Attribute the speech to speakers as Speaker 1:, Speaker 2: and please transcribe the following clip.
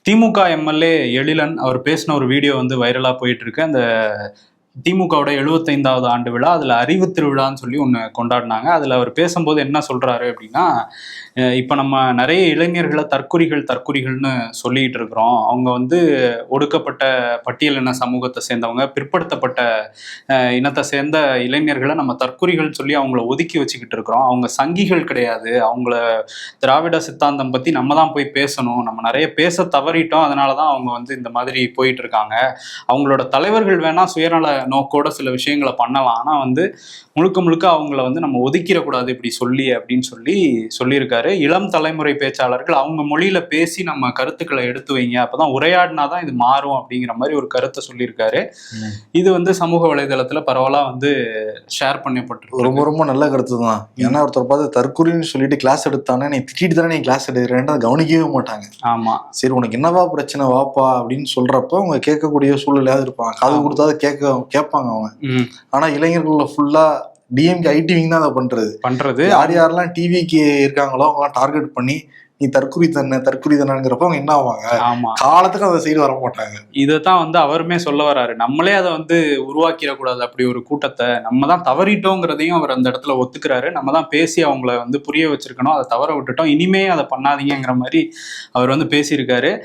Speaker 1: திமுக MLA Ezhilan அவர் பேசின ஒரு video வந்து வைரலா போயிட்டு இருக்கு. அந்த திமுகவோட 75வது ஆண்டு விழா, அதுல அறிவு திருவிழான்னு சொல்லி ஒண்ணு கொண்டாடினாங்க. அதுல அவர் பேசும்போது என்ன சொல்றாரு அப்படின்னா, இப்ப நம்ம நிறைய இளைஞர்களை தற்குறிகள்னு சொல்லிட்டு இருக்கிறோம். அவங்க வந்து ஒடுக்கப்பட்ட பட்டியலின சமூகத்தை சேர்ந்தவங்க, பிற்படுத்தப்பட்ட இனத்தை சேர்ந்த இளைஞர்களை நம்ம தற்குறிகள் சொல்லி அவங்கள ஒதுக்கி வச்சுக்கிட்டு இருக்கிறோம். அவங்க சங்கிகள் கிடையாது. அவங்கள திராவிட சித்தாந்தம் பத்தி நம்ம தான் போய் பேசணும். நம்ம நிறைய பேச தவறிட்டோம். அதனாலதான் அவங்க வந்து இந்த மாதிரி போயிட்டு இருக்காங்க. அவங்களோட தலைவர்கள் வேணா சுயநல நோக்கோட சில விஷயங்களை பண்ணலாம். ஆனா வந்து முழுக்க முழுக்க அவங்கள வந்து நம்ம ஒதுக்கிடக்கூடாது இப்படி சொல்லி அப்படின்னு சொல்லியிருக்காரு. இளம் தலைமுறை பேச்சாளர்கள் அவங்க மொழியில பேசி நம்ம கருத்துக்களை எடுத்து வைங்க, அப்பதான் உரையாடினாதான் இது மாறும் அப்படிங்கிற மாதிரி ஒரு கருத்தை சொல்லியிருக்காரு. இது வந்து சமூக வலைதளத்துல பரவலா வந்து ஷேர் பண்ணப்பட்டிருக்கு.
Speaker 2: ரொம்ப ரொம்ப நல்ல கருத்து தான். ஏன்னா ஒருத்தர் பார்த்து தற்கொலைன்னு சொல்லிட்டு கிளாஸ் எடுத்தானே, நீ திட்டிட்டு தானே நீ கிளாஸ் எடுக்கிறேன்னு கவனிக்கவே மாட்டாங்க.
Speaker 1: ஆமா,
Speaker 2: சரி உனக்கு என்னவா பிரச்சனை வாப்பா அப்படின்னு சொல்றப்ப அவங்க கேட்கக்கூடிய சூழ்நிலையாவது இருப்பாங்க. காது கொடுத்தாது கேட்பாங்க அவங்க. ஆனா இளைஞர்கள்ல ஃபுல்லா டிஎம்கே ஐடிவிங் தான் அதை பண்றது. யாரெல்லாம் டிவிக்கு இருக்காங்களோ அவங்களாம் டார்கெட் பண்ணி நீ தற்குறி தானேங்கிறப்ப அவங்க என்ன ஆவாங்க, காலத்துக்கு அதை சைடு வர மாட்டாங்க.
Speaker 1: இதைத்தான் வந்து அவருமே சொல்ல வர்றாரு. நம்மளே அதை வந்து உருவாக்கிடக்கூடாது அப்படி ஒரு கூட்டத்தை. நம்ம தான் தவறிட்டோங்கிறதையும் அவர் அந்த இடத்துல ஒத்துக்கிறாரு. நம்ம தான் பேசி அவங்கள வந்து புரிய வச்சிருக்கணும், அதை தவற விட்டுட்டோம், இனிமே அதை பண்ணாதீங்கிற மாதிரி அவர் வந்து பேசியிருக்காரு.